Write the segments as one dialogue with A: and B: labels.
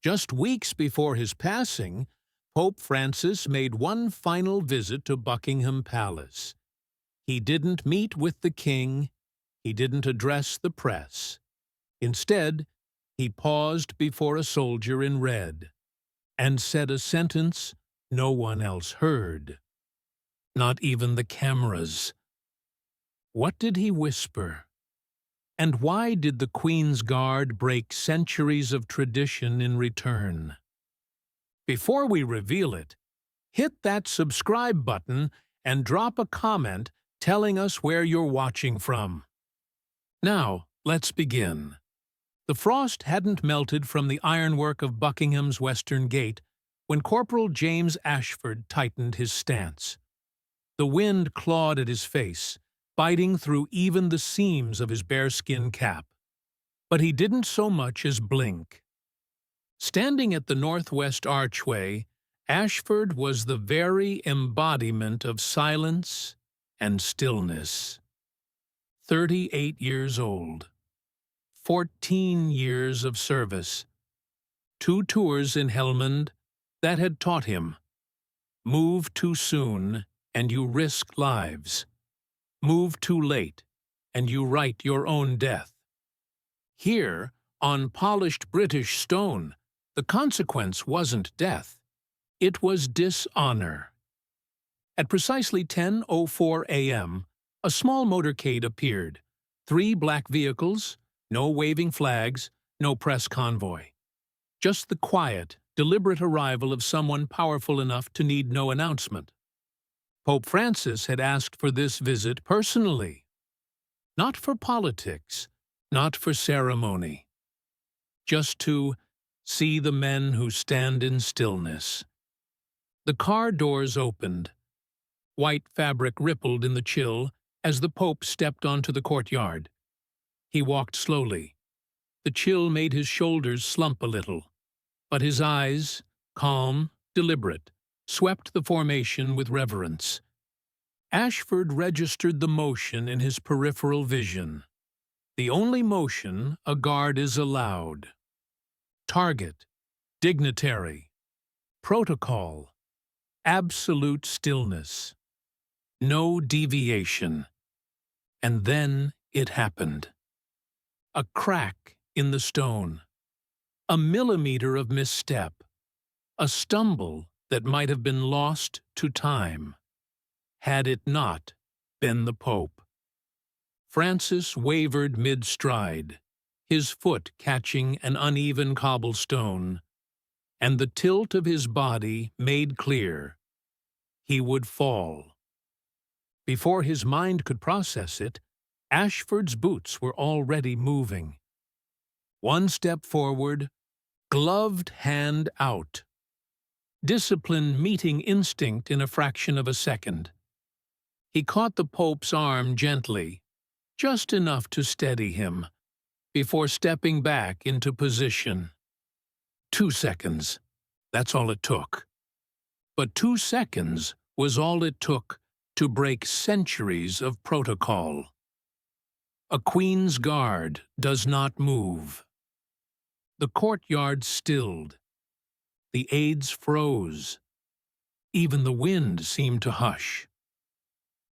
A: Just weeks before his passing, Pope Francis made one final visit to Buckingham Palace. He didn't meet with the king. He didn't address the press. Instead, he paused before a soldier in red and said a sentence no one else heard. Not even the cameras. What did he whisper? And why did the Queen's Guard break centuries of tradition in return? Before we reveal it, hit that subscribe button and drop a comment telling us where you're watching from. Now, let's begin. The frost hadn't melted from the ironwork of Buckingham's western gate when Corporal James Ashford tightened his stance. The wind clawed at his face, biting through even the seams of his bearskin cap. But he didn't so much as blink. Standing at the northwest archway, Ashford was the very embodiment of silence and stillness. 38 years old. 14 years of service. 2 tours in Helmand that had taught him. Move too soon, and you risk lives. Move too late, and you write your own death. Here, on polished British stone, the consequence wasn't death. It was dishonor. At precisely 10:04 a.m., a small motorcade appeared. 3 black vehicles, no waving flags, no press convoy. Just the quiet, deliberate arrival of someone powerful enough to need no announcement. Pope Francis had asked for this visit personally. Not for politics, not for ceremony. Just to see the men who stand in stillness. The car doors opened. White fabric rippled in the chill as the Pope stepped onto the courtyard. He walked slowly. The chill made his shoulders slump a little, but his eyes, calm, deliberate, swept the formation with reverence. Ashford registered the motion in his peripheral vision. The only motion a guard is allowed. Target, dignitary, protocol, absolute stillness. No deviation. And then it happened. A crack in the stone. A millimeter of misstep. A stumble that might have been lost to time, had it not been the Pope. Francis wavered mid-stride, his foot catching an uneven cobblestone, and the tilt of his body made clear he would fall. Before his mind could process it, Ashford's boots were already moving. 1 step forward, gloved hand out. Discipline meeting instinct in a fraction of a second. He caught the Pope's arm gently, just enough to steady him, before stepping back into position. 2 seconds. That's all it took. But 2 seconds was all it took to break centuries of protocol. A Queen's Guard does not move. The courtyard stilled. The aides froze. Even the wind seemed to hush.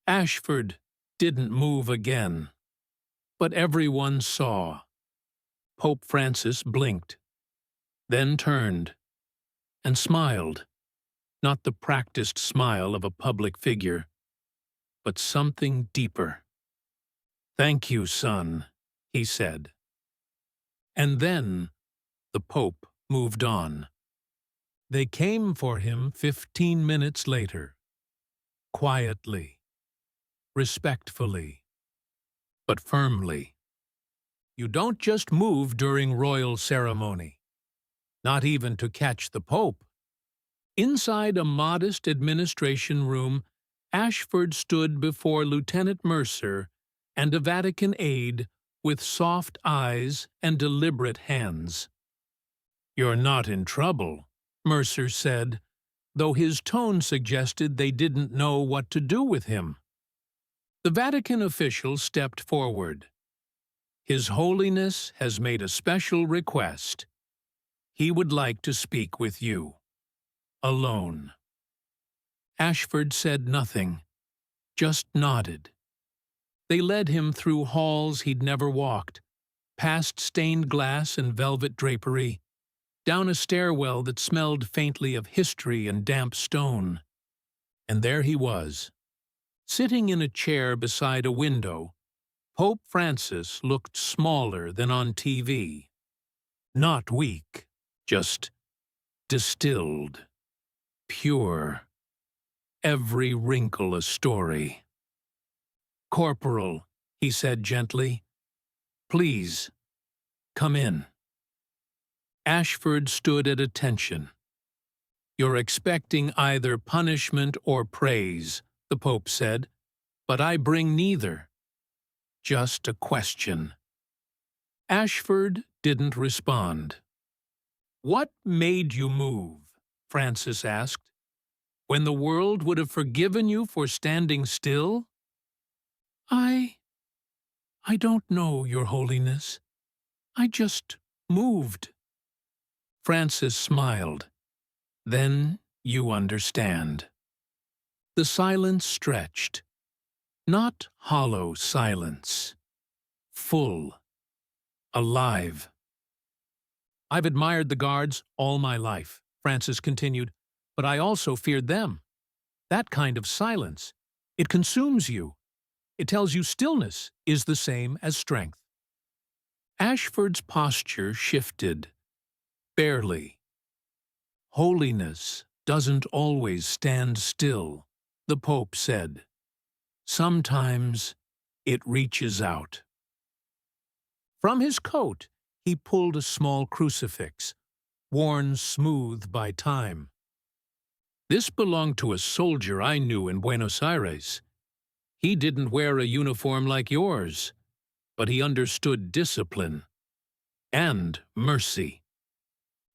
A: Ashford didn't move again. But everyone saw. Pope Francis blinked, then turned, and smiled. Not the practiced smile of a public figure, but something deeper. "Thank you, son," he said. And then the Pope moved on. They came for him 15 minutes later, quietly, respectfully, but firmly. You don't just move during royal ceremony, not even to catch the Pope. Inside a modest administration room, Ashford stood before Lieutenant Mercer and a Vatican aide with soft eyes and deliberate hands. "You're not in trouble," Mercer said, though his tone suggested they didn't know what to do with him. The Vatican official stepped forward. "His Holiness has made a special request." He would like to speak with you. Alone. Ashford said nothing, just nodded. They led him through halls he'd never walked, past stained glass and velvet drapery, down a stairwell that smelled faintly of history and damp stone. And there he was. Sitting in a chair beside a window, Pope Francis looked smaller than on TV. Not weak, just distilled, pure, every wrinkle a story. "Corporal," he said gently, "please, come in." Ashford stood at attention. "You're expecting either punishment or praise," the Pope said, "but I bring neither. Just a question." Ashford didn't respond. "What made you move?" Francis asked. "When the world would have forgiven you for standing still?" I don't know, Your Holiness. I just moved." Francis smiled. "Then you understand." The silence stretched. Not hollow silence. Full. Alive. "I've admired the guards all my life," Francis continued, "but I also feared them. That kind of silence. It consumes you. It tells you stillness is the same as strength." Ashford's posture shifted. Barely. "Holiness doesn't always stand still," the Pope said. "Sometimes it reaches out." From his coat, he pulled a small crucifix, worn smooth by time. "This belonged to a soldier I knew in Buenos Aires. He didn't wear a uniform like yours, but he understood discipline and mercy."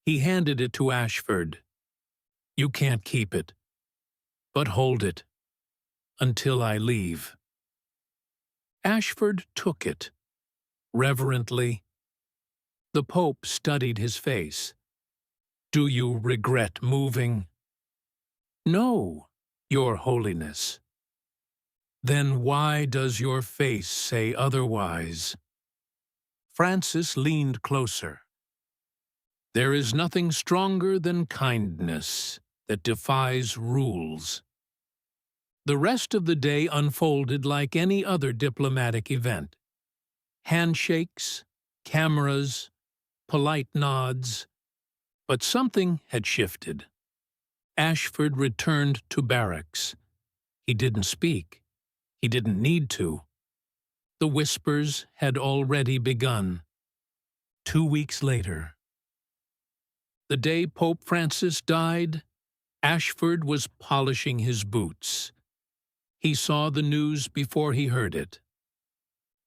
A: He handed it to Ashford. "You can't keep it, but hold it until I leave." Ashford took it, reverently. The Pope studied his face. "Do you regret moving?" "No, Your Holiness." "Then why does your face say otherwise?" Francis leaned closer. "There is nothing stronger than kindness that defies rules." The rest of the day unfolded like any other diplomatic event. Handshakes, cameras, polite nods. But something had shifted. Ashford returned to barracks. He didn't speak. He didn't need to. The whispers had already begun. 2 weeks later. The day Pope Francis died, Ashford was polishing his boots. He saw the news before he heard it.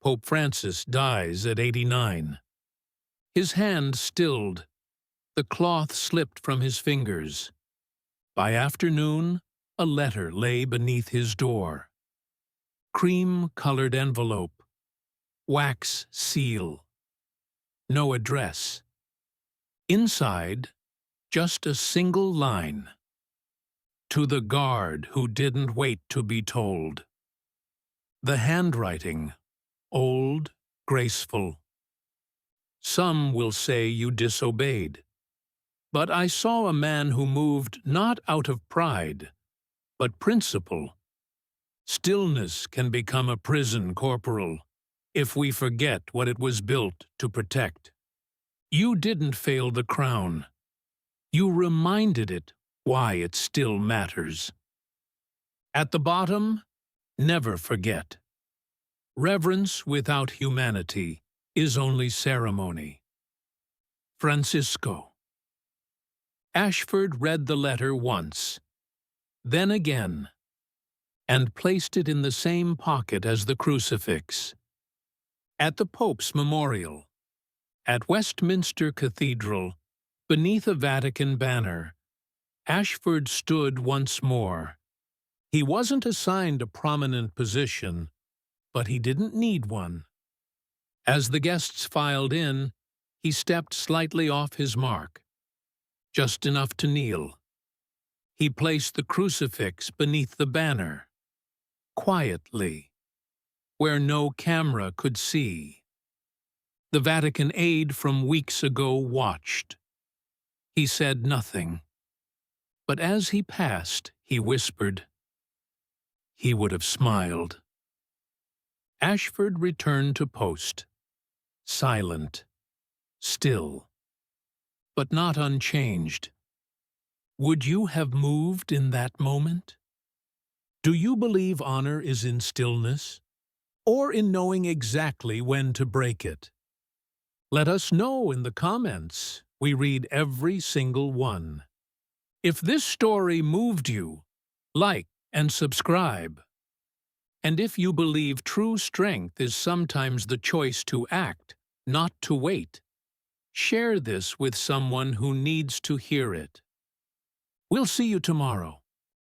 A: Pope Francis dies at 89. His hand stilled. The cloth slipped from his fingers. By afternoon, a letter lay beneath his door. Cream-colored envelope. Wax seal. No address. Inside, just a single line. "To the guard who didn't wait to be told." The handwriting, old, graceful. "Some will say you disobeyed. But I saw a man who moved not out of pride, but principle. Stillness can become a prison, Corporal, if we forget what it was built to protect. You didn't fail the crown. You reminded it why it still matters. At the bottom, never forget. Reverence without humanity is only ceremony. Francisco." Ashford read the letter once, then again, and placed it in the same pocket as the crucifix. At the Pope's memorial, at Westminster Cathedral, beneath a Vatican banner, Ashford stood once more. He wasn't assigned a prominent position, but he didn't need one. As the guests filed in, he stepped slightly off his mark. just enough to kneel. He placed the crucifix beneath the banner, quietly, where no camera could see. The Vatican aide from weeks ago watched. He said nothing, but as he passed, he whispered. He would have smiled. Ashford returned to post, silent, still, but not unchanged. Would you have moved in that moment? Do you believe honor is in stillness, or in knowing exactly when to break it? Let us know in the comments. We read every single one. If this story moved you, like and subscribe. And if you believe true strength is sometimes the choice to act, not to wait, share this with someone who needs to hear it. We'll see you tomorrow.